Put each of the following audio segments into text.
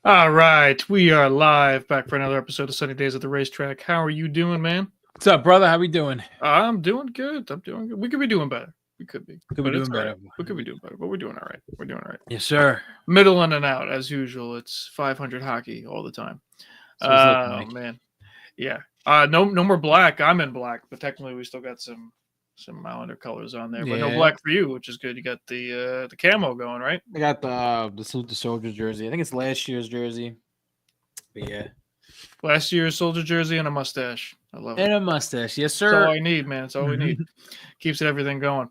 All right, we are live back for another episode of Sunny Days at the Racetrack. How are you doing, man? What's up, brother? How we doing? I'm doing good. I'm doing good. We could be doing better. We could be, Could be but it's doing all right. better. We could be doing better, but we're doing all right. We're doing all right. Yes, sir. Middle in and out as usual. It's 500 hockey all the time. That's what it's looking Oh like. man, yeah. No more black. I'm in black, but technically we still got some Islander colors on there, but no Yeah, black for you, which is good. You got the camo going, right? I got the Salute the Soldier jersey. I think it's last year's jersey. But yeah, Last year's soldier jersey and a mustache. I love it. and a mustache. Yes, That's all sir. I need, man. It's all we need. Mhm. Keeps everything going.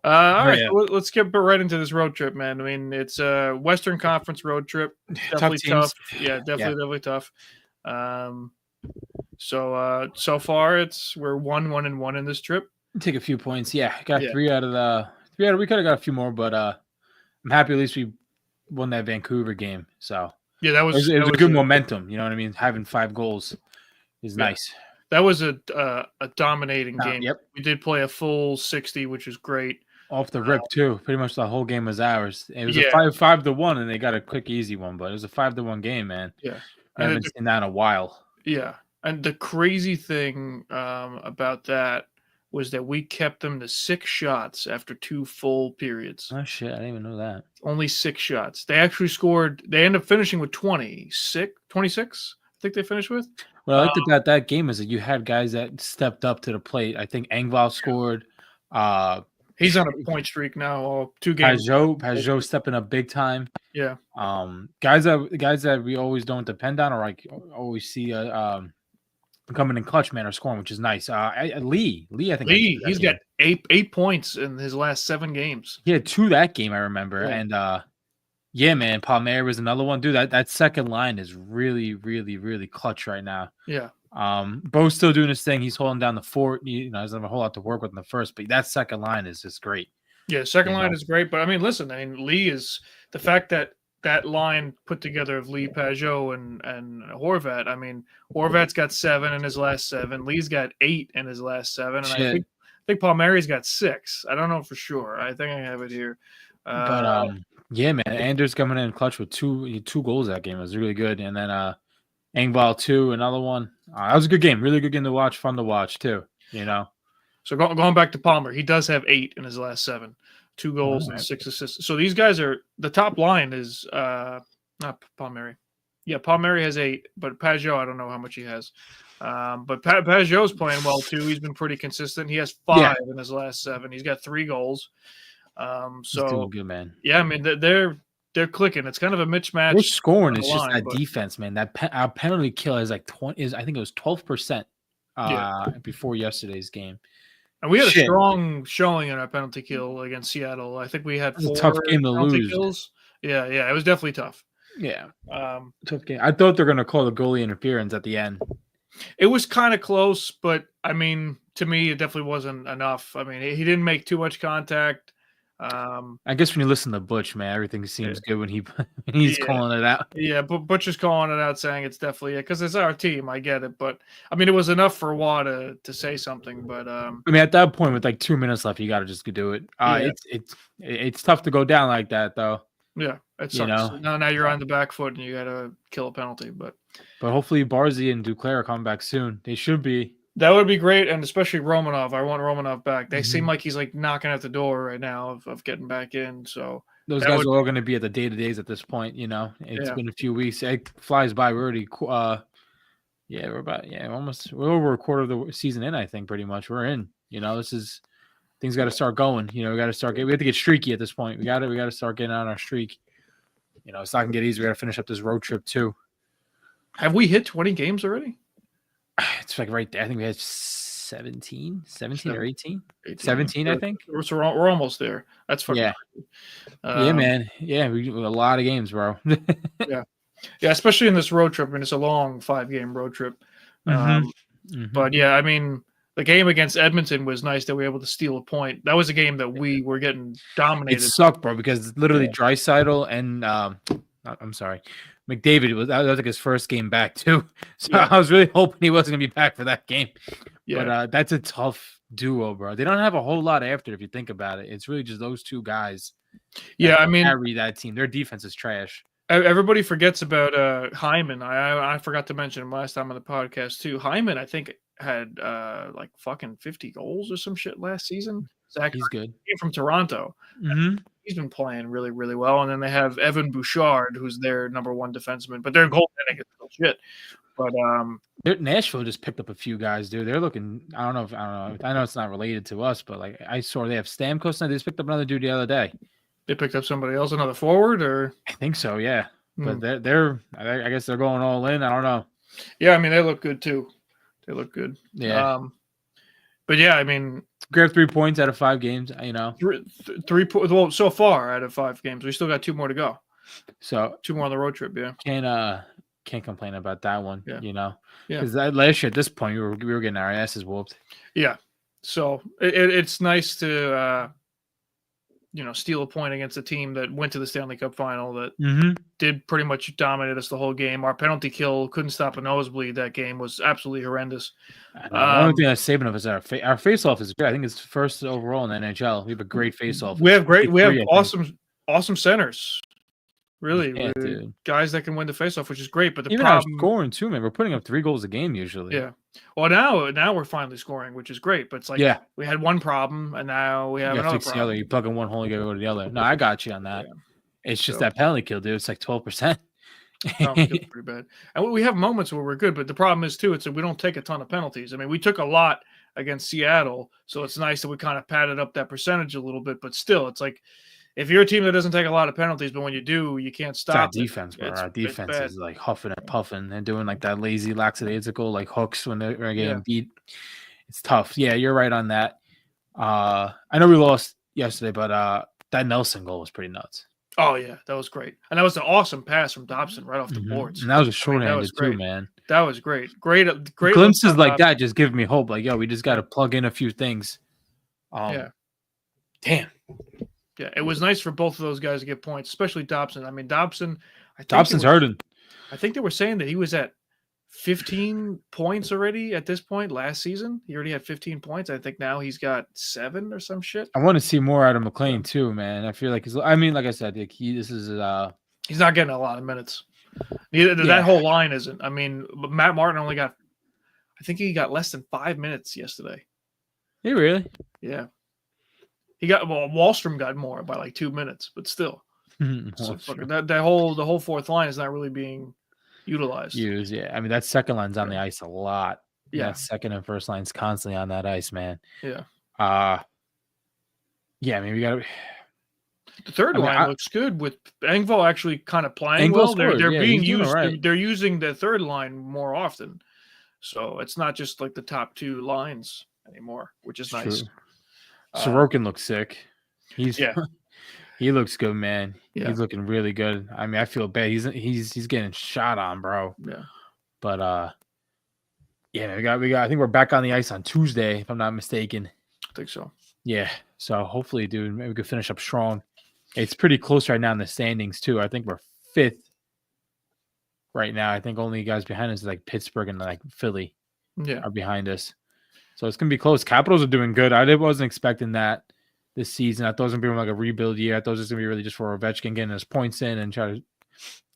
All Oh right, yeah, so let's get right into this road trip, man. I mean, it's a Western Conference road trip. tough Definitely teams. tough. Yeah, Yeah, definitely tough. Um, so far we're 1-1-1 in this trip. take a few points. Yeah, got Yeah, three out of the three out. We could have got a few more, but I'm happy at least we won that Vancouver game. So yeah, that it was, was it that was a was good a momentum. You know what I mean? Having 5 goals is yeah nice. that was a dominating game. Yep. We did play a full 60, which is great. Off the Uh, rip too. Pretty much the whole game was ours. It was a yeah, 5-5 to 1, and they got a quick, easy one. But it was a 5-1 game, man. yeah, I haven't and seen that in a while. yeah, and the crazy thing about that was that we kept them to 6 shots after 2 full periods. Oh shit, I didn't even know that. Only 6 shots. They actually scored. They ended up finishing with 26. I think they finished with. What I Uh, liked about that game is that you had guys that stepped up to the plate. I think Engvall scored. Uh, he's on a point streak now. 2 games. Pajot stepping up big time. Yeah, Guys that we always don't depend on, or like always see coming in clutch, man, or scoring, which is nice. Lee, I think had two Lee. that He's got game. eight points in his last 7 games. He had two that game, I remember, Yeah, and yeah, man, Palmer was another one, dude. That second line is really, really, really clutch right now. yeah, Bo's still doing his thing. He's holding down the fort. He doesn't have a whole lot to work with in the first, but that second line is just great. yeah. Second You line know, is great, but I mean, listen. I mean, Lee is the fact that that line put together of Lee, Pajot, and Horvat. I mean, Horvat's got 7 in his last 7. Lee's got 8 in his last 7, and I shit. think Palmieri's got 6. I don't know for sure. I think I have it here. But yeah, man, Anders coming in clutch with two goals that game. It was really good, and then Engvall too, another one. That was a good game, really good game to watch, fun to watch too. You know, So going back to Palmer, he does have 8 in his last 7, 2 goals all and right. 6 assists. So these guys are the top line is not Palmieri. Yeah, Palmieri has 8, but Pajot, I don't know how much he has. But Pajot's playing well too. He's been pretty consistent. He has 5 Yeah, in his last 7. He's got 3 goals. he's doing So good, man. yeah, I mean they're clicking. It's kind of a We're mismatch scoring. on the It's just line, that but defense, man. Our penalty kill is like 20. I think it was 12%. yeah. Before yesterday's game. And we had a Shit, strong showing in our penalty kill against Seattle. I think we had it was a 4 tough game to penalty lose. kills. Yeah, it was definitely tough. Yeah, Um, tough game. I thought they're gonna call the goalie interference at the end. it was kind of close, but I mean, to me, it definitely wasn't enough. I mean, he didn't make too much contact. I guess when you listen to Butch, man, everything Yeah, seems good when he's yeah, calling it out. yeah, but Butcher's calling it out, saying it's definitely because it's our team. I get it, but I mean, it was enough for Waugh to say something. But I mean, at that point, with like 2 minutes left, you got to just do it. yeah, It's tough to go down like that, though. yeah, it You sucks. know. Now you're on the back foot and you got to kill a penalty, but. But hopefully, Barzy and Duclair are coming back soon. They should be. That would be great, and especially Romanov. I want Romanov back. They seem Mhm. like he's like knocking at the door right now of getting back in. So Those that guys would, are all going to be at the day-to-days at this point. It's yeah, been a few weeks. It flies by. We're already. Yeah, we're over a quarter of the season in. I think pretty much we're in. This is things got to start going. We got to start. We have to get streaky at this point. We got to start getting on our streak. It's not gonna get easy. We got to finish up this road trip too. have we hit 20 games already? It's like right there. I think we had 17 or 18. 18. 17, I think. So we're almost there. That's fucking Yeah. crazy. Yeah, man. Yeah, we a lot of games, bro. Yeah, yeah, especially in this road trip. I mean, it's a long 5-game road trip. hmm Um, hmm but yeah, I mean, the game against Edmonton was nice that we were able to steal a point. That was a game that we were getting It dominated. sucked, bro, because literally Yeah, Draisaitl and I'm sorry, McDavid that was like his first game back too. So yeah, I was really hoping he wasn't gonna be back for that game. yeah. But that's a tough duo, bro. They don't have a whole lot after if you think about it. It's really just those two guys Yeah, that I mean, carry that team. Their defense is trash. Everybody forgets about Hyman. I forgot to mention him last time on the podcast too. Hyman, I think, had like fucking 50 goals or some shit last season. Zach He's good. came from Toronto. Mm-hmm. He's been playing really, really well. And then they have Evan Bouchard, who's their number one defenseman, but their goaltending is still shit. But Nashville just picked up a few guys, dude. They're looking. I don't know. I know it's not related to us, but like I saw they have Stamkos and they just picked up another dude the other day. they picked up somebody else, another forward, or I think so, yeah. But they're I guess they're going all in. I don't know. yeah, I mean they look good too. They look good. Yeah. But yeah, I mean, grab 3 points out of 5 games. You know, well, so far out of 5 games, we still got 2 more to go. So 2 more on the road trip. Yeah, can't complain about that one. Yeah. You know, Yeah. because last year at this point we were getting our asses whooped. Yeah, so it's nice to steal a point against a team that went to the Stanley Cup final that did pretty much dominate us the whole game. Our penalty kill couldn't stop a nosebleed. That game was absolutely horrendous. The only thing that's saving us is our face-off is great. I think it's first overall in the NHL. We have a great face-off. We have awesome centers. Really, Yeah, dude. Guys that can win the faceoff, which is great. But the even problem, our scoring too, man. We're putting up 3 goals a game usually. Yeah. Well, now we're finally scoring, which is great. But it's like we had one problem, and now we have another problem. The other. You plug in one hole, you gotta go to the other. No, I got you on that. Yeah. It's just that penalty kill, dude. It's like 12%. Pretty bad. And we have moments where we're good, but the problem is too, we don't take a ton of penalties. I mean, we took a lot against Seattle, so it's nice that we kind of padded up that percentage a little bit. But still, it's like if you're a team that doesn't take a lot of penalties, but when you do, you can't stop. It's our defense, bro. Our defense is like huffing and puffing and doing like that lazy, lackadaisical like hooks when they're getting beat. It's tough. Yeah, you're right on that. I know we lost yesterday, but that Nelson goal was pretty nuts. Oh yeah, that was great, and that was an awesome pass from Dobson right off the boards. And that was a short-handed too, man. That was great. Great glimpses like that just give me hope. Like, yo, we just got to plug in a few things. Damn. Yeah, it was nice for both of those guys to get points, especially Dobson. I mean, Dobson's hurting. I think they were saying that he was at 15 points already at this point last season. He already had 15 points. I think now he's got 7 or some shit. I want to see more out of McLean too, man. I feel like like I said, like he's not getting a lot of minutes. That whole line isn't. I mean, Matt Martin only got, I think he got less than 5 minutes yesterday. He really? Yeah. Wallstrom got more by like 2 minutes, but still. So the whole fourth line is not really being utilized. Yeah. I mean, that second line's on the ice a lot. Yeah. That second and first line's constantly on that ice, man. Yeah. Yeah, I mean, we got to. The third line looks good with Engvall actually kind of playing well. They're being used. Right. They're using the third line more often, so it's not just like the top 2 lines anymore, which is nice. True. Sorokin looks sick. He looks good, man. Yeah. He's looking really good. I mean, I feel bad. He's getting shot on, bro. Yeah. But we got. I think we're back on the ice on Tuesday, if I'm not mistaken. I think so. Yeah. So hopefully, dude, maybe we could finish up strong. It's pretty close right now in the standings too. I think we're 5th right now. I think only guys behind us like Pittsburgh and like Philly are behind us. So it's gonna be close. Capitals are doing good. I wasn't expecting that this season. I thought it was gonna be like a rebuild year. I thought it was just gonna be really just for Ovechkin getting his points in and try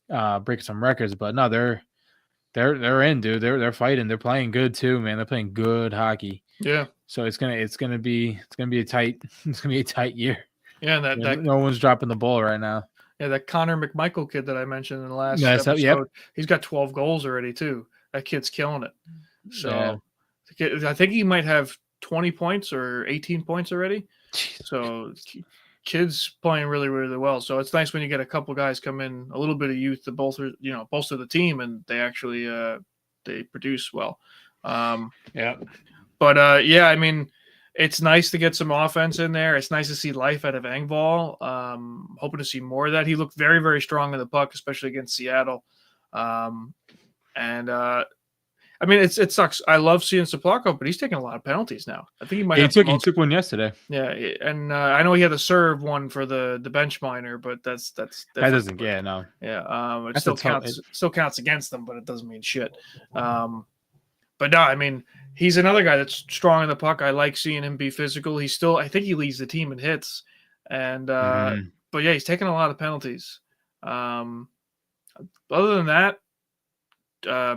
to break some records. But no, they're in, dude. They're fighting. They're playing good too, man. They're playing good hockey. Yeah. So it's gonna be a tight year. Yeah, and no one's dropping the ball right now. Yeah, that Connor McMichael kid that I mentioned in the last episode, he's got 12 goals already too. That kid's killing it. So I think he might have 20 points or 18 points already. So kids playing really, really well. So it's nice when you get a couple guys come in, a little bit of youth to bolster the team, and they actually they produce well. But I mean, it's nice to get some offense in there. It's nice to see life out of Engvall. Hoping to see more of that. He looked very, very strong in the puck, especially against Seattle. I mean, it sucks. I love seeing Soplako, but he's taking a lot of penalties now. I think he might. He took one yesterday. Yeah, and I know he had to serve one for the bench minor, but that doesn't. Yeah, no. Yeah, it still counts. Still counts against them, but it doesn't mean shit. But no, I mean, he's another guy that's strong in the puck. I like seeing him be physical. I think he leads the team in hits, and but yeah, he's taking a lot of penalties. Other than that,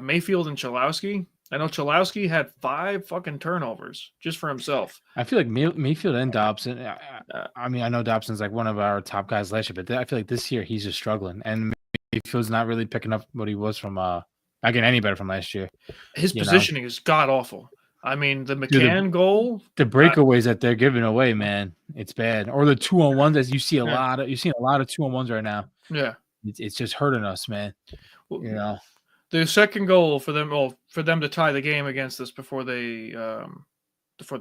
Mayfield and Chalowski. I know Chalowski had 5 fucking turnovers just for himself. I feel like Mayfield and Dobson. Uh, I mean, I know Dobson's like one of our top guys last year, but I feel like this year he's just struggling, and Mayfield's not really picking up what he was from not getting any better from last year. his You know? positioning is god awful. I mean, the Dude, McCann goal, the breakaways that they're giving away, man, it's bad. Or the 2-on-1s, as you see a lot of. You're seeing a lot of 2-on-1s right now. yeah. It's just hurting us, man. Well, You know. the second goal for them, for them to tie the game against us before they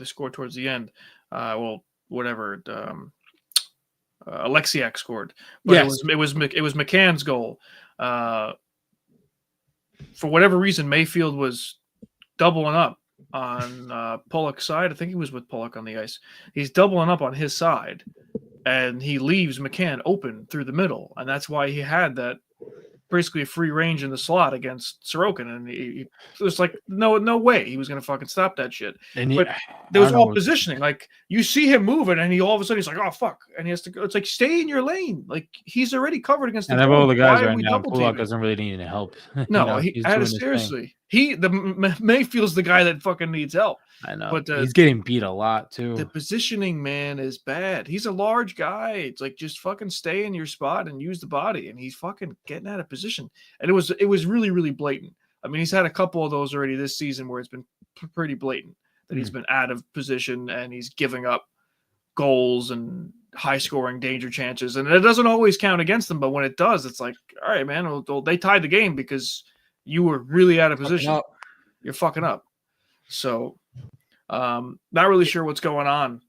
scored towards the end. Whatever. Alexiak scored, but Yes. it was McCann's goal. For whatever reason, Mayfield was doubling up on Pollock's side. I think he was with Pollock on the ice. He's doubling up on his side, and he leaves McCann open through the middle, and that's why he had that basically a free range in the slot against Sorokin, and he it was like no way he was going to fucking stop that shit. And But there was all positioning. Like you see him moving, and he all of a sudden he's like, "Oh fuck!" and he has to go. It's like stay in your lane. Like he's already covered against. And of all the guys right now, Pollock doesn't really need any help. No, seriously. Mayfield's the guy that fucking needs help. I know, but he's getting beat a lot too. The positioning, man, is bad. He's a large guy. It's like just fucking stay in your spot and use the body, and he's fucking getting out of position. And it was really, really blatant. I mean, he's had a couple of those already this season where it's been pretty blatant that he's been out of position and he's giving up goals and high-scoring danger chances. And it doesn't always count against them, but when it does, it's like, all right, man, well, they tied the game because you were really out of position. You're fucking up. So, not really sure what's going on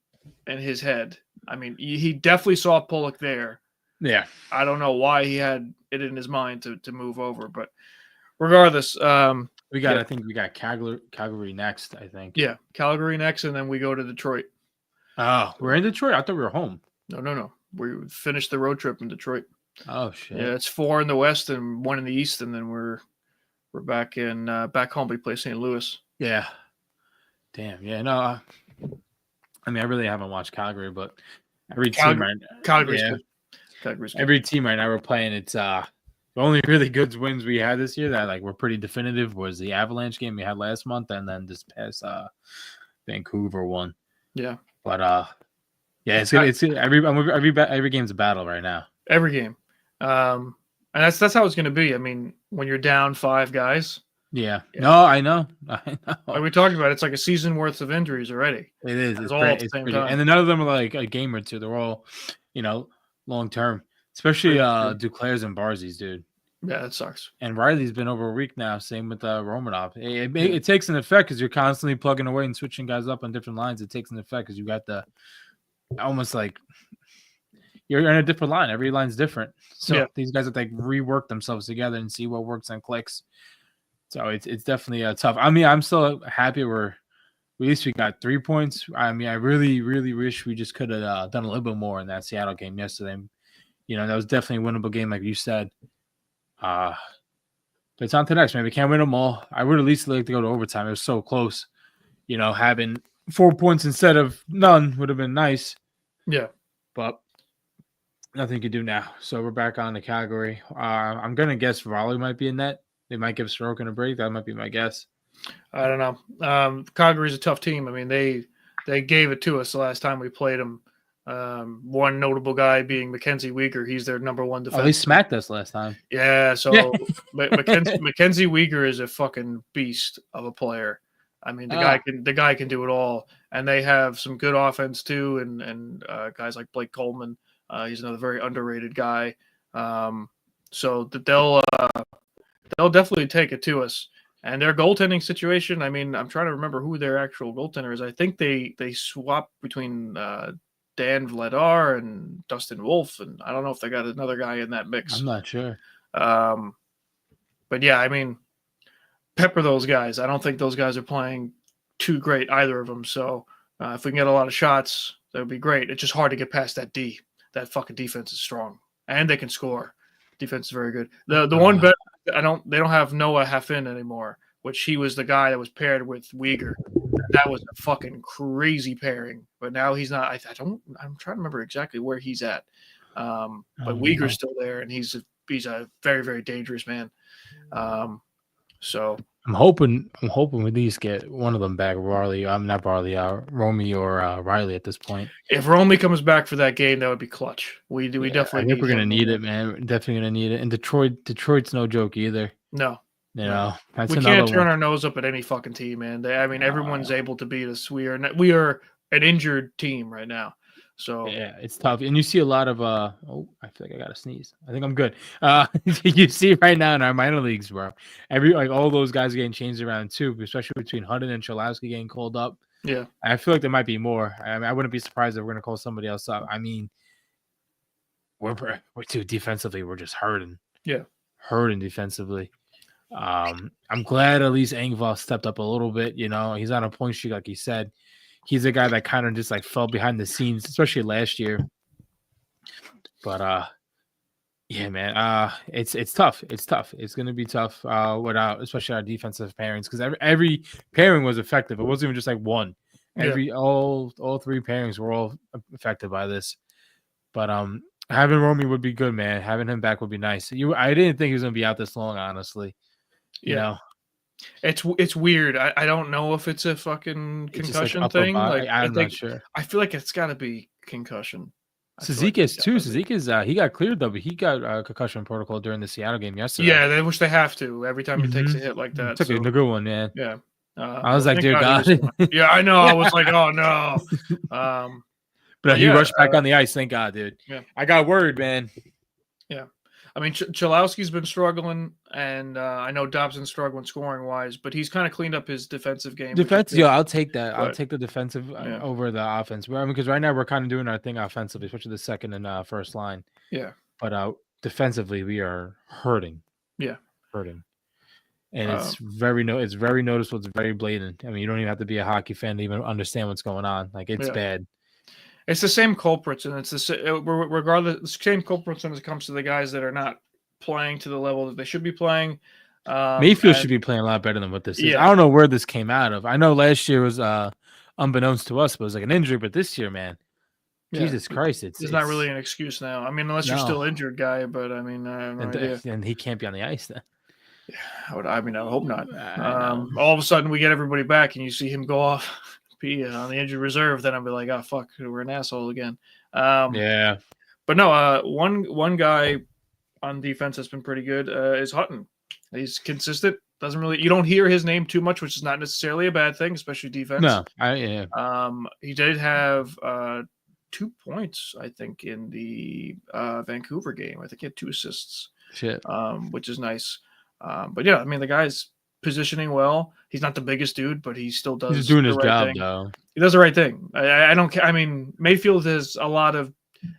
in his head. I mean, he definitely saw Pollock there. Yeah. I don't know why he had it in his mind to move over, but regardless, I think we got Calgary next, I think. Yeah, Calgary next, and then we go to Detroit. Oh, we're in Detroit? I thought we were home. No. We finished the road trip in Detroit. Oh, shit. Yeah, it's 4 in the west and 1 in the east, and then we're back home. We play St. Louis. Yeah. Damn. Yeah. No. I mean, I really haven't watched Calgary, but every team right now. Calgary's good. Every team right now we're playing. It's the only really good wins we had this year that like were pretty definitive was the Avalanche game we had last month, and then this past Vancouver one. Yeah. But it's every game's a battle right now. Every game. And that's how it's going to be. I mean, when you're down 5 guys. Yeah. No, I know. Like we talked about, it's like a season worth of injuries already. It is. It's all at the same time. And then none of them are like a game or two. They're all, long term. Especially Duclair's and Barzies, dude. Yeah, that sucks. And Riley's been over a week now. Same with Romanov. It takes an effect because you're constantly plugging away and switching guys up on different lines. It takes an effect because you got almost like you're in a different line. Every line's different. So these guys have to like rework themselves together and see what works and clicks. So it's definitely tough. I mean, I'm still happy at least we got 3 points. I mean, I really, really wish we just could have done a little bit more in that Seattle game yesterday. That was definitely a winnable game, like you said. But it's on to the next, man. We can't win them all. I would at least like to go to overtime. It was so close. Having 4 points instead of none would have been nice. Yeah. But nothing you can do now. So we're back on to Calgary. I'm going to guess Raleigh might be in net. They might give Sorokin a break. That might be my guess. I don't know. Calgary's a tough team. I mean, they gave it to us the last time we played them. One notable guy being Mackenzie Weegar. He's their number 1 defenseman. Oh, they smacked us last time. Yeah, so Mackenzie Weegar is a fucking beast of a player. I mean, the guy can do it all, and they have some good offense too, and guys like Blake Coleman. He's another very underrated guy. So that they'll definitely take it to us. And their goaltending situation, I mean, I'm trying to remember who their actual goaltender is. I think they swap between Dan Vladar and Dustin Wolf, and I don't know if they got another guy in that mix. I'm not sure. But yeah, I mean, pepper those guys. I don't think those guys are playing too great, either of them. So if we can get a lot of shots, that would be great. It's just hard to get past that D. That fucking defense is strong, and they can score. Defense is very good. The one bet they don't have Noah Hafin anymore, which he was the guy that was paired with Weegar. That was a fucking crazy pairing, but now he's not. I'm trying to remember exactly where he's at. But Weegar's still there, and he's he's a very, very dangerous man. So I'm hoping we at least get one of them back. Varley, I'm not Varley, Romy or Riley at this point. if Romy comes back for that game, that would be clutch. We I definitely think need we're gonna him. need it, man. We're definitely gonna need it. And Detroit's no joke either. No. You know, that's We another can't turn one. our nose up at any fucking team, man. Everyone's able to beat us. We are an injured team right now. So Yeah, it's tough. And you see a lot of oh, I feel like I gotta sneeze. I think I'm good. You see right now in our minor leagues, bro. All those guys are getting changed around too, especially between Hutton and Cholowski getting called up. yeah. I feel like there might be more. I mean, I wouldn't be surprised if we're gonna call somebody else up. I mean, we're too defensively, we're just hurting. Yeah. Hurting defensively. I'm glad at least Engvall stepped up a little bit. You know, he's on a point streak, like he said. He's a guy that kind of just like fell behind the scenes, especially last year. But yeah, man, it's tough. It's tough. It's gonna be tough without, especially our defensive pairings, because every pairing was effective. It wasn't even just like one. All three pairings were all affected by this. But having Romy would be good, man. Having him back would be nice. I didn't think he was gonna be out this long, honestly. You know, it's weird. I don't know if it's a fucking concussion thing. I'm not sure. I feel like it's got to be concussion. Cizikas too. Cizikas, he got cleared though, but he got a concussion protocol during the Seattle game yesterday. Yeah, they wish they have to every time he takes a hit like that. Took a good one, man. Yeah. I was like, dear God. Yeah, I know. I was like, oh no. But he rushed back on the ice. Thank God, dude. Yeah. I got worried, man. Yeah. I mean, Cholowski's been struggling, and I know Dobson's struggling scoring-wise, but he's kind of cleaned up his defensive game. I'll take that. I'll take the defensive over the offense. I mean, because right now we're kind of doing our thing offensively, especially the second and first line. Yeah. But defensively, we are hurting. Yeah. Hurting. And it's very noticeable. It's very blatant. I mean, you don't even have to be a hockey fan to even understand what's going on. Like, it's bad. It's the same culprits, and it's the same culprits when it comes to the guys that are not playing to the level that they should be playing. Mayfield should be playing a lot better than what this is. I don't know where this came out of. I know last year was unbeknownst to us, but it was like an injury. But this year, man, Jesus Christ, it's not really an excuse now. I mean, unless you're still injured, guy. But I mean, I have no idea. And he can't be on the ice then. I hope not. All of a sudden, we get everybody back, and you see him go off. On the injured reserve, then I'll be like, oh fuck, we're an asshole again. But no, one guy on defense that's been pretty good is Hutton. He's consistent. You don't hear his name too much, which is not necessarily a bad thing, especially defense. No, he did have 2 points, I think, in the Vancouver game. I think he had 2 assists. Shit. Which is nice. But yeah, I mean, the guy's positioning well. He's not the biggest dude, but he still does. He's doing his right job, thing. though. He does the right thing. I don't care. I mean, Mayfield has a lot of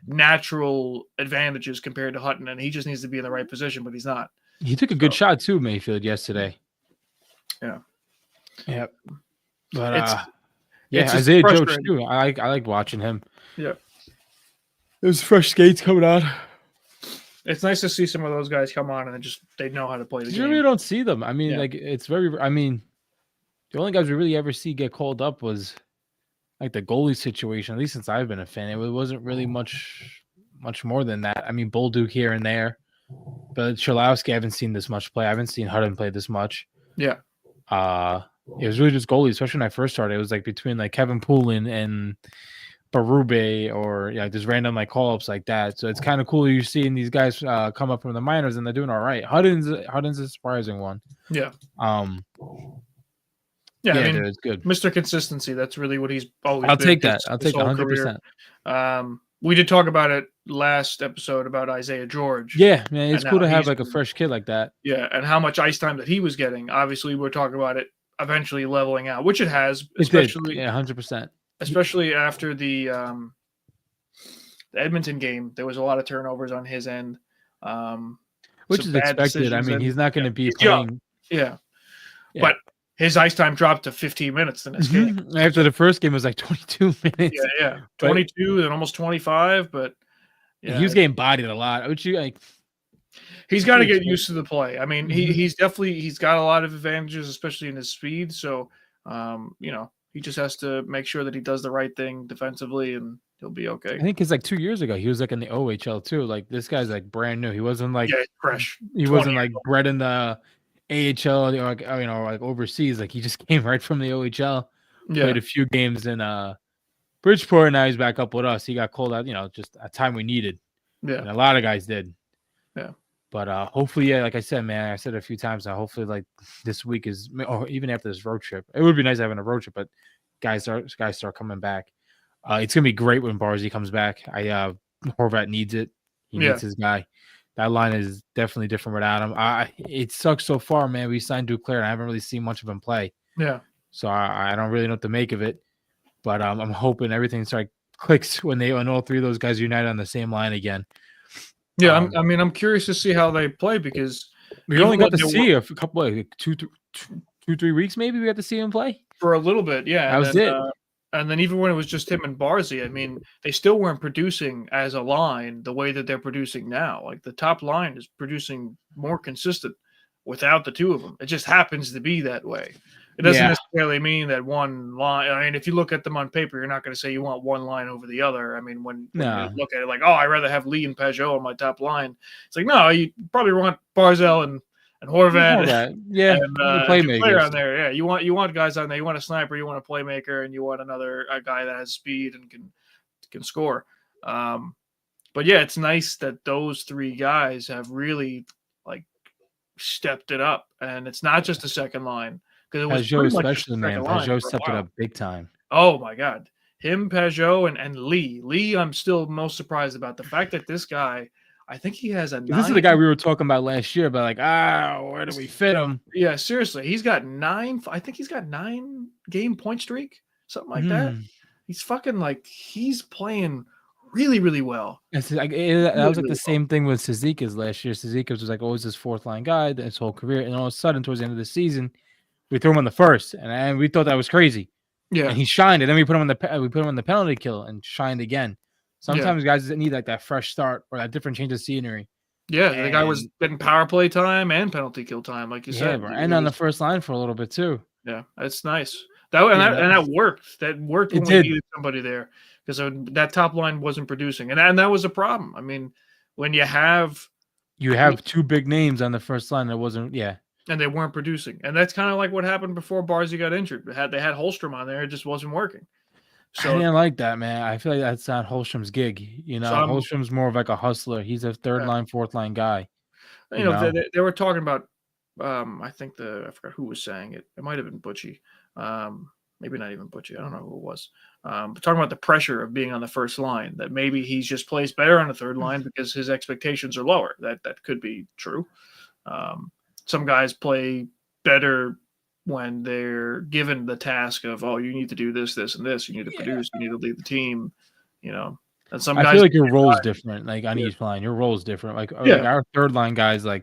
natural advantages compared to Hutton, and he just needs to be in the right position, but he's not. He took a good shot too, Mayfield, yesterday. Yeah. Yep. But Isaiah Joe too. I like watching him. Yeah. There's fresh skates coming out. It's nice to see some of those guys come on and they know how to play the game. You really don't see them. I mean, the only guys we really ever see get called up was like the goalie situation, at least since I've been a fan. It wasn't really much more than that. I mean, Bolduc here and there. But Cholowski, I haven't seen this much play. I haven't seen Hutton play this much. Yeah. It was really just goalies, especially when I first started. It was like between like Kevin Poulin and Berube or just random like call-ups like that. So it's kind of cool you're seeing these guys come up from the minors and they're doing all right. Hutton's a surprising one. Yeah. Yeah, I mean, dude, it's good. Mr. Consistency, that's really what he's always I'll been take that. I'll take 100%. We did talk about it last episode about Isaiah George. Yeah, man, it's cool to have like a fresh kid like that. Yeah, and how much ice time that he was getting. Obviously, we're talking about it eventually leveling out, which it has. Especially, 100%. Especially after the Edmonton game, there was a lot of turnovers on his end. Which is expected. I mean, he's not going to be playing. Yeah. But his ice time dropped to 15 minutes the next game. After the first game, it was like 22 minutes. Yeah. 22, then almost 25. But he was getting bodied a lot. He's got to get used to the play. I mean, he's got a lot of advantages, especially in his speed. So, he just has to make sure that he does the right thing defensively, and He'll be okay. I think it's like 2 years ago. He was like in the OHL too. Like this guy's like brand new. He wasn't like Yeah, he's fresh. he 20 wasn't like bred in the AHL or like like overseas. Like he just came right from the OHL, Yeah, played a few games in Bridgeport, and now he's back up with us. He got called out, just a time we needed, yeah, and a lot of guys did. yeah, But hopefully, yeah, like I said, man, I said it a few times now. Hopefully, like this week or even after this road trip, it would be nice having a road trip. But guys start coming back. It's gonna be great when Barzy comes back. Horvat needs it. He yeah, needs his guy. That line is definitely different without him. It sucks so far, man. We signed Duclair, and I haven't really seen much of him play. yeah. So I don't really know what to make of it. But I'm hoping everything clicks when all three of those guys unite on the same line again. Yeah, I'm curious to see how they play because we only got to see a couple like 2-3 weeks, maybe we got to see him play for a little bit. Yeah, that was it. And then even when it was just him and Barzy, I mean, they still weren't producing as a line the way that they're producing now. Like the top line is producing more consistent without the two of them. It just happens to be that way. It doesn't necessarily mean that one line. I mean, if you look at them on paper, you're not going to say you want one line over the other. I mean, when you look at it like, oh, I'd rather have Lee and Pajot on my top line. It's like, no, you probably want Barzell and Horvat. Yeah, and playmakers on there. Yeah, you want guys on there. You want a sniper, you want a playmaker, and you want a guy that has speed and can score. But yeah, it's nice that those three guys have really like stepped it up, and it's not just a second line because it was Pajot especially, man. Pajot stepped it up big time. Oh my god, him, Pajot, and Lee. Lee, I'm still most surprised about the fact that this guy. I think he has a. This is the guy we were talking about last year, but where do we fit him? Yeah, seriously, he's got 9. I think he's got 9-game point streak, something like that. He's fucking he's playing really, really well. That was like the same thing with Cizikas last year. Cizikas was like always this fourth line guy his whole career, and all of a sudden, towards the end of the season, we threw him on the first, and we thought that was crazy. Yeah, and he shined, and then we put him on the penalty kill and shined again. Sometimes guys need like that fresh start or that different change of scenery. Yeah, the guy was getting power play time and penalty kill time, like you said, and on the first line for a little bit too. Yeah, that's nice. That worked. That worked when we needed somebody there because that top line wasn't producing, and that was a problem. I mean, when you have two big names on the first line that wasn't and they weren't producing, and that's kind of like what happened before Barzy got injured. They had Holstrom on there, it just wasn't working. So, I didn't like that, man. I feel like that's not Holstrom's gig. Holstrom's more of like a hustler. He's a third line, fourth line guy. They were talking about. I think I forgot who was saying it. It might have been Butchie. Maybe not even Butchie. I don't know who it was. But talking about the pressure of being on the first line, that maybe he just plays better on the third line because his expectations are lower. That could be true. Some guys play better when they're given the task of, oh, you need to do this, this, and this. You need to produce. You need to lead the team. And some guys. I feel like your role is different. Like on each line, your role is different. Like our third line guys, we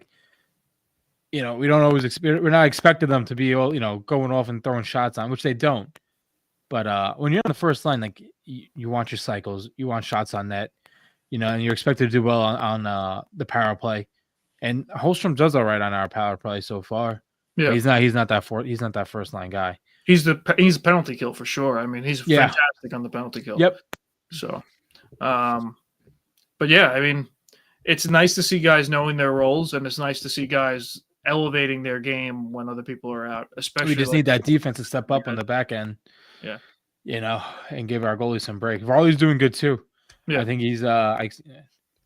don't always we're not expecting them to be all going off and throwing shots on, which they don't. But when you're on the first line, like you want your cycles, you want shots on net, and you're expected to do well on the power play. And Holstrom does all right on our power play so far. Yeah, he's not that first line guy. He's a penalty kill for sure. I mean, he's fantastic on the penalty kill. Yep. So, but yeah, I mean, it's nice to see guys knowing their roles, and it's nice to see guys elevating their game when other people are out. Especially, we just need that defense to step up on the back end. Yeah. And give our goalie some break. Varley's doing good too. Yeah, I think he's like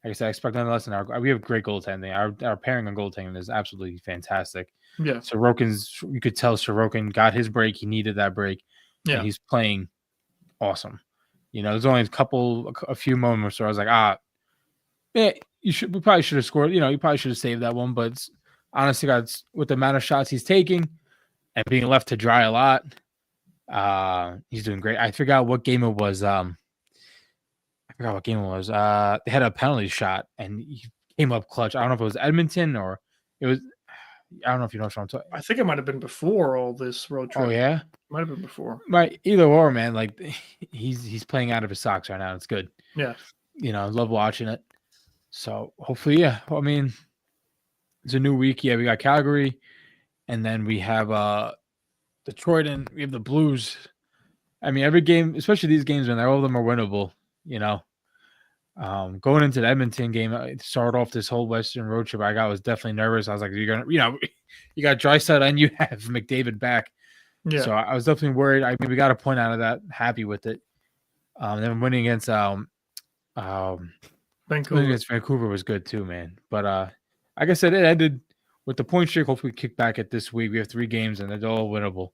I said, I expect nothing less than we have great goaltending. Our pairing on goaltending is absolutely fantastic. Yeah. You could tell Sorokin got his break. He needed that break. Yeah. And he's playing awesome. There's only a few moments where I was like, we probably should have scored. You probably should have saved that one. But honestly, guys, with the amount of shots he's taking and being left to dry a lot, he's doing great. I forgot what game it was. They had a penalty shot and he came up clutch. I don't know if it was Edmonton or it was. I don't know if you know what I'm talking. I think it might have been before all this road trip. Oh yeah, might have been before. Right, either or, man. Like he's playing out of his socks right now. It's good. Yeah, love watching it. So hopefully, yeah. I mean, it's a new week. Yeah, we got Calgary, and then we have Detroit, and we have the Blues. I mean, every game, especially these games, man, all of them are winnable. Going into the Edmonton game, I started off this whole Western road trip. I was definitely nervous. I was like, you're gonna, you got Draisaitl and you have McDavid back. Yeah. So I was definitely worried. I mean, we got a point out of that. Happy with it. Then winning against Vancouver was good too, man. But like I said, it ended with the point streak. Hopefully, we kick back at this week. We have 3 games and they're all winnable.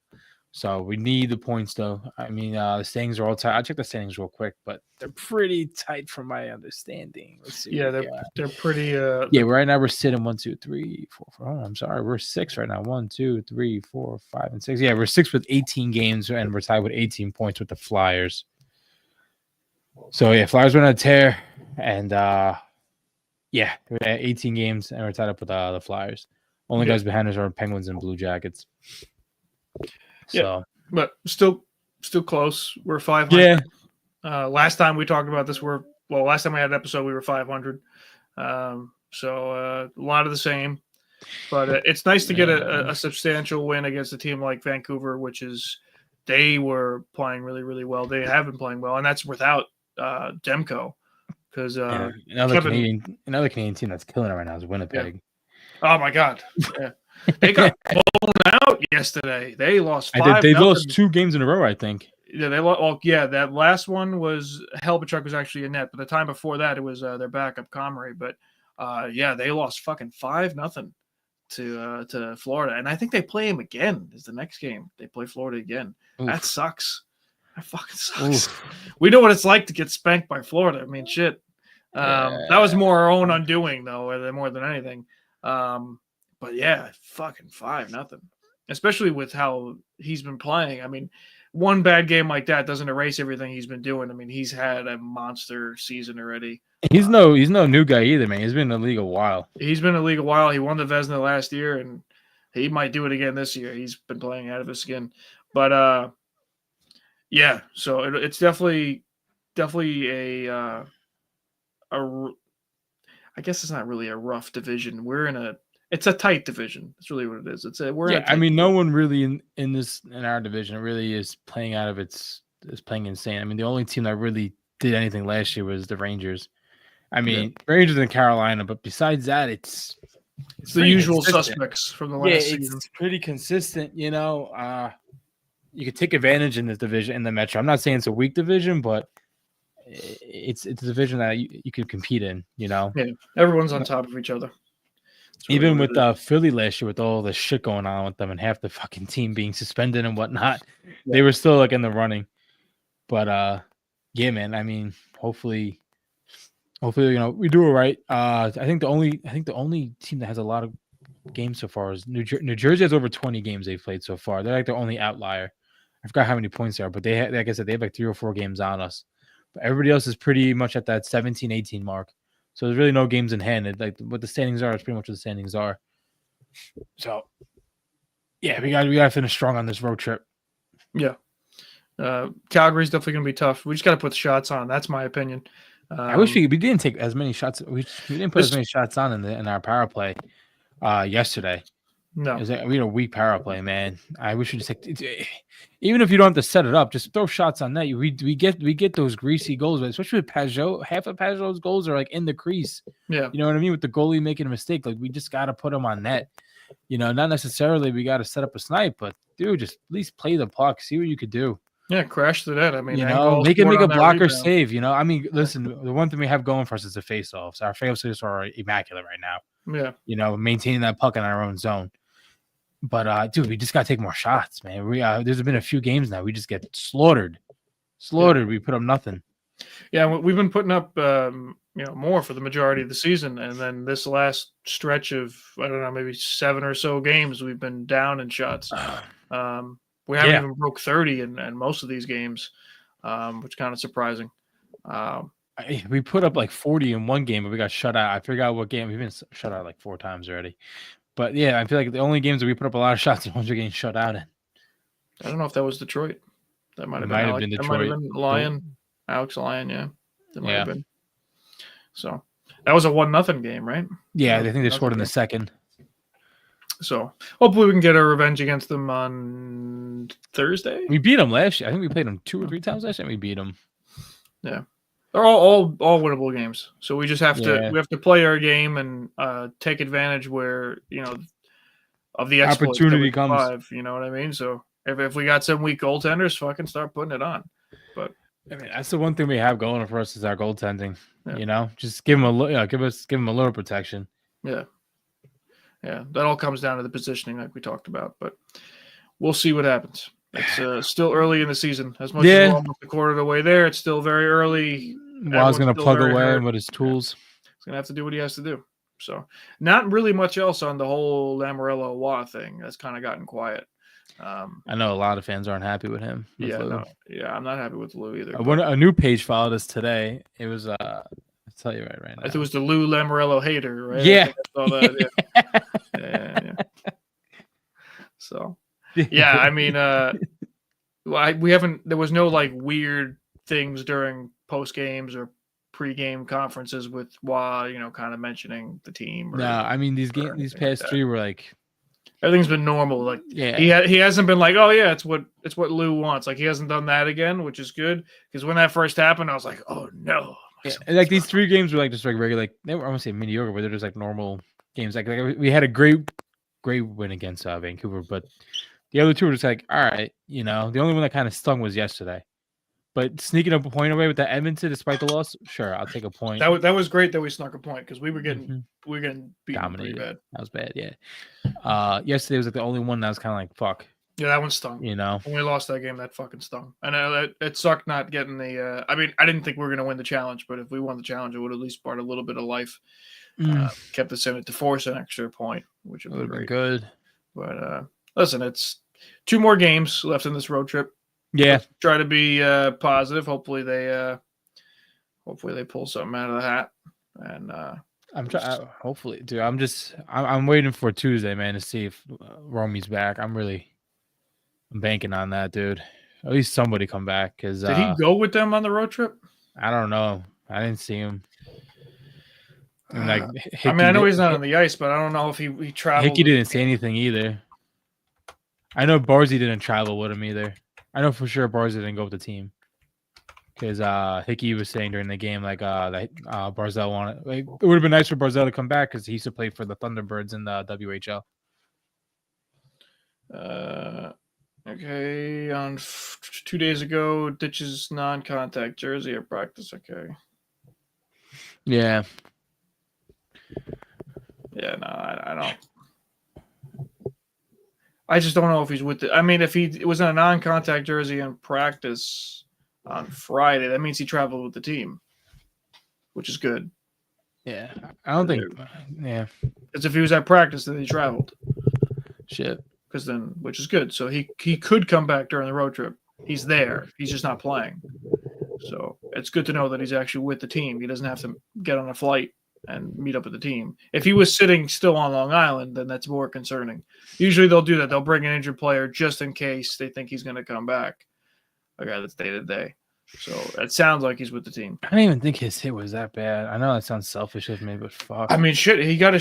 So we need the points, though. I mean, the standings are all tight. I'll check the standings real quick, but they're pretty tight from my understanding. Let's see. Yeah, they're pretty. Right now we're sitting 1, 2, 3, 4, 5. Oh, I'm sorry, we're 6 right now. 1, 2, 3, 4, 5, and 6. Yeah, we're 6 with 18 games, and we're tied with 18 points with the Flyers. So yeah, Flyers went on a tear, and we're at 18 games, and we're tied up with the Flyers. Only guys behind us are Penguins and Blue Jackets. Yeah, but still close. We're 500. Yeah. Last time we talked about this, last time we had an episode, we were 500. So a lot of the same. But it's nice to get a substantial win against a team like Vancouver, which is they were playing really, really well. They have been playing well, and that's without Demko. Because another Canadian team that's killing it right now is Winnipeg. Yeah. Oh my God! Yeah. They got blown out yesterday. They lost 5. They lost 2 games in a row, I think. Yeah, they lost. Well, yeah, that last one was Helbachuk was actually in net, but the time before that it was their backup Comrie. But they lost fucking 5-0 to Florida, and I think they play him again. Is the next game they play Florida again? Oof. That sucks. That fucking sucks. Oof. We know what it's like to get spanked by Florida. I mean, shit. That was more our own undoing, though, more than anything. But yeah, fucking 5-0. Especially with how he's been playing. I mean, one bad game like that doesn't erase everything he's been doing. I mean, he's had a monster season already. He's no new guy either, man. He's been in the league a while. He won the Vezina last year, and he might do it again this year. He's been playing out of his skin. But so it's definitely a I guess it's not really a rough division. It's a tight division. That's really what it is. No one really in our division really is playing out of is playing insane. I mean, the only team that really did anything last year was the Rangers. I mean, Rangers and Carolina, but besides that, it's the usual suspects from the last season. It's pretty consistent. You could take advantage in this division in the Metro. I'm not saying it's a weak division, but it's a division that you could compete in. Yeah, everyone's on top of each other. Even with Philly last year, with all the shit going on with them and half the fucking team being suspended and whatnot, they were still in the running. But man. I mean, hopefully, we do it right. I think the only team that has a lot of games so far is New Jersey. Has over 20 games they've played so far. They're like the only outlier. I forgot how many points they are, but they like I said, they have like 3 or 4 games on us. But everybody else is pretty much at that 17, 18 mark. So there's really no games in hand. What the standings are is pretty much what the standings are. So, yeah, we gotta finish strong on this road trip. Yeah, Calgary's definitely gonna be tough. We just gotta put the shots on. That's my opinion. I wish we didn't take as many shots. We didn't put as many shots on in our power play yesterday. No, we had a weak power play, man. I wish we just even if you don't have to set it up, just throw shots on net. We get those greasy goals, especially with Pajot. Half of Pajot's goals are like in the crease. Yeah, you know what I mean. With the goalie making a mistake, like we just got to put them on net. Not necessarily we got to set up a snipe, but dude, just at least play the puck, see what you could do. Yeah, crash the net. I mean, make a blocker save. I mean, listen, the one thing we have going for us is the face-offs. Our face-offs are immaculate right now. Yeah, maintaining that puck in our own zone. But dude, we just gotta take more shots, man. There's been a few games now we just get slaughtered. Yeah. We put up nothing. Yeah, we've been putting up more for the majority of the season, and then this last stretch of I don't know, maybe 7 or so games, we've been down in shots. We haven't even broke 30 in most of these games, which is kind of surprising. We put up like 40 in one game, but we got shut out. I forgot what game. We've been shut out like 4 times already. But yeah, I feel like the only games that we put up a lot of shots are ones we're getting shut out in. I don't know if that was Detroit. That might have been Detroit. That might have been Lyon, Alex Lyon. Yeah, that might have been. So that was a 1-0 game, right? Yeah, I think they scored in the second. So hopefully we can get our revenge against them on Thursday. We beat them last year. I think we played them 2 or 3 times last year. We beat them. Yeah. They're all winnable games. So we just have Yeah. to play our game and take advantage where of the exploits that we Opportunity comes. survive. You know what I mean? So if we got some weak goaltenders, fucking start putting it on. But I mean, that's the one thing we have going for us is our goaltending. Yeah. Just give them give them a little protection. Yeah, that all comes down to the positioning, like we talked about. But we'll see what happens. It's still early in the season. As much as we're almost a quarter of the way there, it's still very early. Wild's going to plug away with his tools. He's going to have to do what he has to do. So, not really much else on the whole Lamoriello Waugh thing. That's kind of gotten quiet. I know a lot of fans aren't happy with him. I'm not happy with Lou either. A new page followed us today. It was I'll tell you right now. It was the Lou Lamoriello hater, right? Yeah. I saw that. Yeah. So, yeah, I mean, we haven't. There was no like weird things during post games or pre-game conferences with Waugh, kind of mentioning the team. No, I mean these past three were like. Everything's been normal. Like he hasn't been like, oh yeah, it's what Lou wants. Like he hasn't done that again, which is good. Because when that first happened, I was like, oh no. Yeah, like these 3 games were like just like regular, like they were, I won't say mediocre, but they're just like normal games. Like we had a great win against Vancouver, but the other 2 were just like, all right, the only one that kind of stung was yesterday. But sneaking up a point away with that Edmonton despite the loss, sure, I'll take a point. That was great that we snuck a point because we were getting beaten dominated. Pretty bad. That was bad, yeah. Yesterday was like the only one that was kind of like fuck. Yeah, that one stung. When we lost that game, that fucking stung. And it sucked not getting the. I mean, I didn't think we were going to win the challenge, but if we won the challenge, it would at least brought a little bit of life. Kept us in it to force an extra point, which would have been good. But listen, it's 2 more games left in this road trip. Yeah, let's try to be positive. Hopefully they pull something out of the hat. And I'm trying. Hopefully, dude. I'm waiting for Tuesday, man, to see if Romy's back. I'm banking on that, dude. At least somebody come back. Because did he go with them on the road trip? I don't know. I didn't see him. I know he's not on the ice, but I don't know if he traveled. Hickey didn't say anything either. I know Barzy didn't travel with him either. I know for sure Barzy didn't go with the team. Because Hickey was saying during the game, like, that Barzal wanted. Like, it would have been nice for Barzal to come back because he used to play for the Thunderbirds in the WHL. Okay. On 2 days ago, ditches non-contact jersey at practice. Okay. Yeah. Yeah. No, I don't. I just don't know if he's with it. I mean, if he was in a non-contact jersey in practice on Friday, that means he traveled with the team, which is good. Yeah, I don't think. Yeah, because if he was at practice, then he traveled. Shit. Because then, which is good. So he could come back during the road trip. He's there. He's just not playing. So it's good to know that he's actually with the team. He doesn't have to get on a flight and meet up with the team. If he was sitting still on Long Island, then that's more concerning. Usually they'll do that. They'll bring an injured player just in case they think he's going to come back. A guy that's day to day. So it sounds like he's with the team. I don't even think his hit was that bad. I know that sounds selfish of me, but fuck. I mean, shit. He got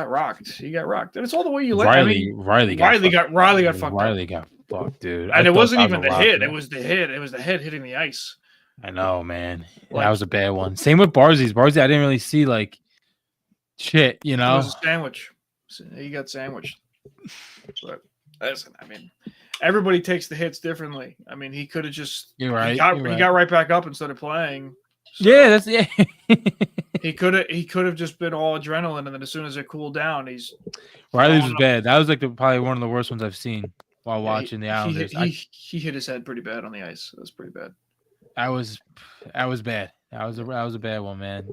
rocked. He got rocked, and it's all the way you let. Riley got fucked, dude. And it wasn't even the hit. It was the hit. It was the head hitting the ice. I know, man. That was a bad one. Same with Barzy. Barzy, I didn't really see like shit. It was a sandwich. He got sandwiched. But listen, I mean, everybody takes the hits differently. I mean, he could have just. You're right. He got right back up and started playing. So yeah. He could have just been all adrenaline, and then as soon as it cooled down, Riley's was bad. That was like probably one of the worst ones I've seen while watching the Islanders. He hit his head pretty bad on the ice. It was pretty bad. That was bad. That was a bad one, man.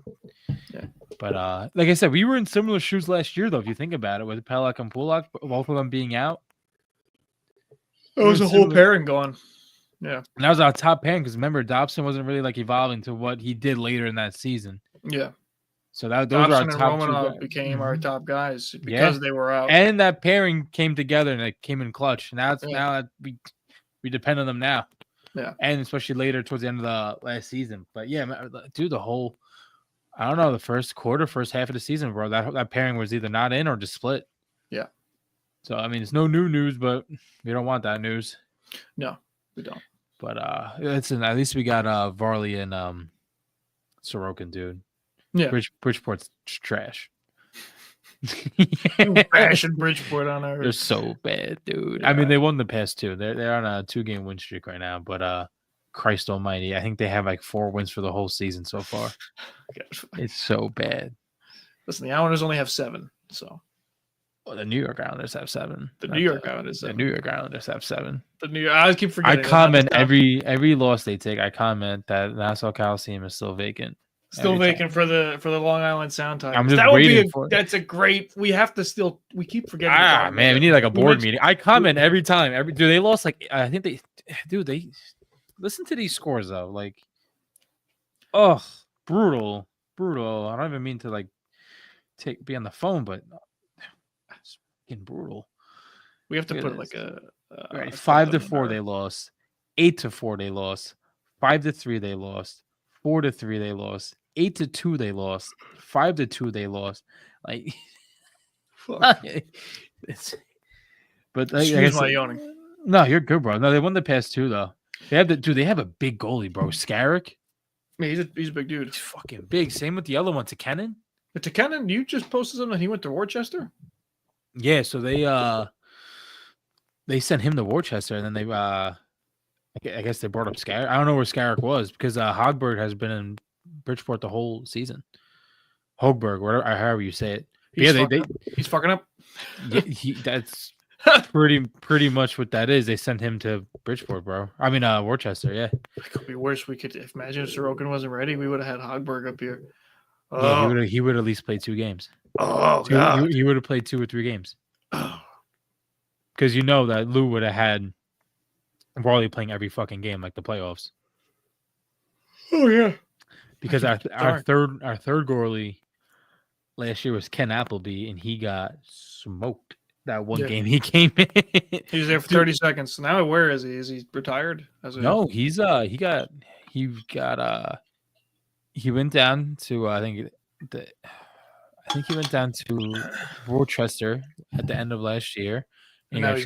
Yeah. But like I said, we were in similar shoes last year, though. If you think about it, with Pelech and Pulak, both of them being out, it was a whole pairing going. Yeah, and that was our top pairing because remember, Dobson wasn't really like evolving to what he did later in that season. Yeah. So those Dobson are our and top Romanov two. Became our top guys because they were out, and that pairing came together and it came in clutch. Now that we depend on them now. Yeah, and especially later towards the end of the last season. But yeah, dude, the whole I don't know the first half of the season, bro. That pairing was either not in or just split. Yeah. So I mean, it's no new news, but we don't want that news. No, we don't. But listen, at least we got Varley and Sorokin, dude. Yeah. Bridgeport's trash. Bashing Bridgeport on our. They're so bad, dude. Yeah. I mean, they won the past two. They're on a 2-game win streak right now. But Christ Almighty, I think they have like 4 wins for the whole season so far. It's so bad. Listen, the Islanders only have 7, so. Well, the New York Islanders have 7. The New York Islanders. The New York Islanders have 7. I keep forgetting. I comment every loss they take. I comment that Nassau Coliseum is still vacant. Still vacant for the Long Island Sound Tigers. I'm just waiting for it. That's a great. We have to still. We keep forgetting. Man, we need like a board meeting. I comment every time. Dude, they lost like I think they. Dude, they listen to these scores though. Like, brutal. I don't even mean to like be on the phone, but it's fucking brutal. We have to put like a 5-4 they lost, 8-4 they lost, 5-3 they lost, 4-3 they lost, 8-2 they lost, 5-2 they lost. Like, but excuse my yawning. No, you're good, bro. No, they won the past 2 though. They have a big goalie, bro. Scarrick. Yeah, he's a big dude. He's fucking big. Same with the other one, Takanen. But Takanen, you just posted something. He went to Worcester. Yeah, so they sent him to Worcester, and then they I guess they brought up Scarrick. I don't know where Scarrick was because Hogberg has been in Bridgeport the whole season. Hogberg, whatever, however you say it. He's fucking up. Yeah, that's pretty much what that is. They sent him to Bridgeport, bro. I mean, Worcester. Yeah, it could be worse. We could imagine if Sorokin wasn't ready, we would have had Hogberg up here. Oh, yeah, he would at least play 2 games. Oh, God. He would have played 2 or 3 games. Because you know that Lou would have had Varley playing every fucking game like the playoffs. Oh, yeah. Because our third goalie last year was Ken Appleby, and he got smoked that one game he came in. He was there for 30 seconds. Now where is he? Is he retired? No, he went down to I think he went down to Rochester at the end of last year. And he got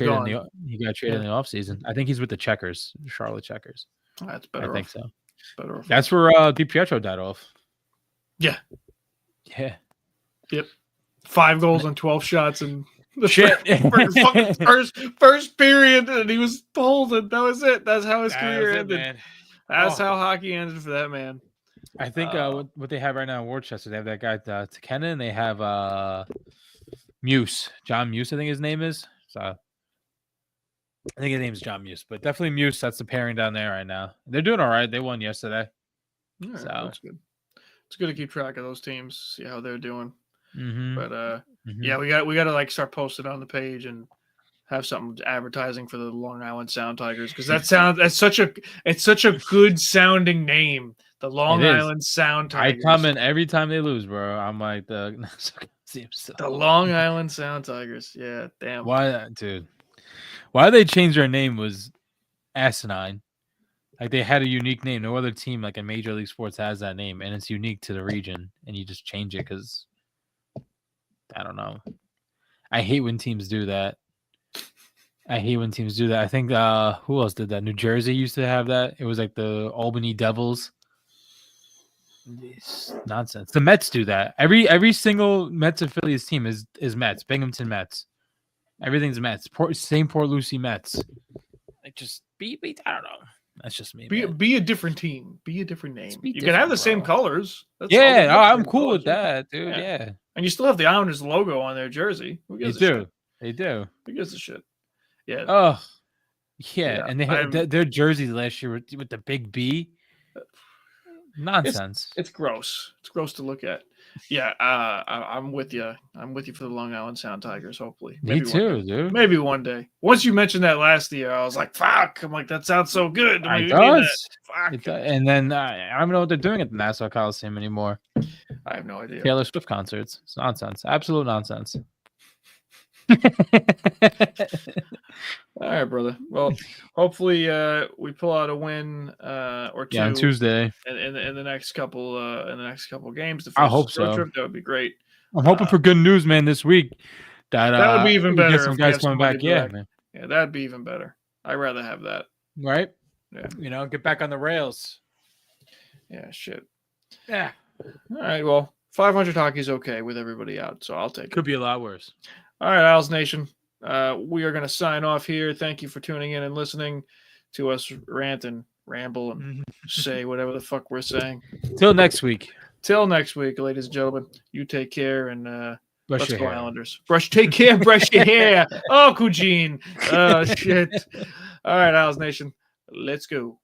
traded in the offseason. I think he's with the Checkers, Charlotte Checkers. That's better. I think so. Better. That's where DiPietro died off. Yeah. Yeah. Yep. 5 goals on 12 shots and the first period, and he was pulled, and that was it. That's how his career ended. Man. That's how hockey ended for that man. I think what they have right now in Worcester, they have that guy Takanen, and they have Muse, John Muse, I think his name is. So I think his name is John Muse, but definitely Muse. That's the pairing down there right now. They're doing all right. They won yesterday. Right, so that's good. It's good to keep track of those teams, see how they're doing. Mm-hmm. But yeah, we got to like start posting on the page and have something advertising for the Long Island Sound Tigers, because it's such a good sounding name. The Long Island Sound Tigers. I comment every time they lose, bro. I'm like the Long Island Sound Tigers. Yeah, damn. Why, dude? Why they changed their name was asinine. Like, they had a unique name. No other team like in Major League Sports has that name, and it's unique to the region. And you just change it because I don't know. I hate when teams do that. I think who else did that? New Jersey used to have that. It was like the Albany Devils. It's nonsense. The Mets do that. Every single Mets affiliates team is Mets. Binghamton Mets. Everything's Mets. Same Port Lucie Mets. Like, just be. I don't know. That's just me. Be a different team. Be a different name. You can have the same colors. I'm cool with that, dude. Yeah. And you still have the Islanders logo on their jersey. Who gives a shit? They do. Who gives a shit? Yeah. Oh, yeah. And they had their jerseys last year with the big B. Nonsense. It's gross. It's gross to look at. Yeah, I'm with you. I'm with you for the Long Island Sound Tigers, hopefully. Me too, dude. Maybe one day. Once you mentioned that last year, I was like, fuck. I'm like, that sounds so good. It does. Fuck. And then I don't know what they're doing at the Nassau Coliseum anymore. I have no idea. Taylor Swift concerts. It's nonsense. Absolute nonsense. All right, brother. Well, hopefully we pull out a win or two on Tuesday in the next couple games. I hope so. Trip, that would be great. I'm hoping for good news, man, this week. That would be even better. Get some guys coming back. Yeah, man. Yeah, that'd be even better. I'd rather have that. Right? Yeah. Get back on the rails. Yeah, shit. Yeah. All right, well, 500 hockey is okay with everybody out, so I'll take it. Could be a lot worse. All right, Isles Nation. We are going to sign off here. Thank you for tuning in and listening to us rant and ramble and say whatever the fuck we're saying. Till next week. Till next week, ladies and gentlemen. You take care and let's go hair. Islanders. Take care, brush your hair. Oh, Eugene. Oh, shit. All right, Isles Nation. Let's go.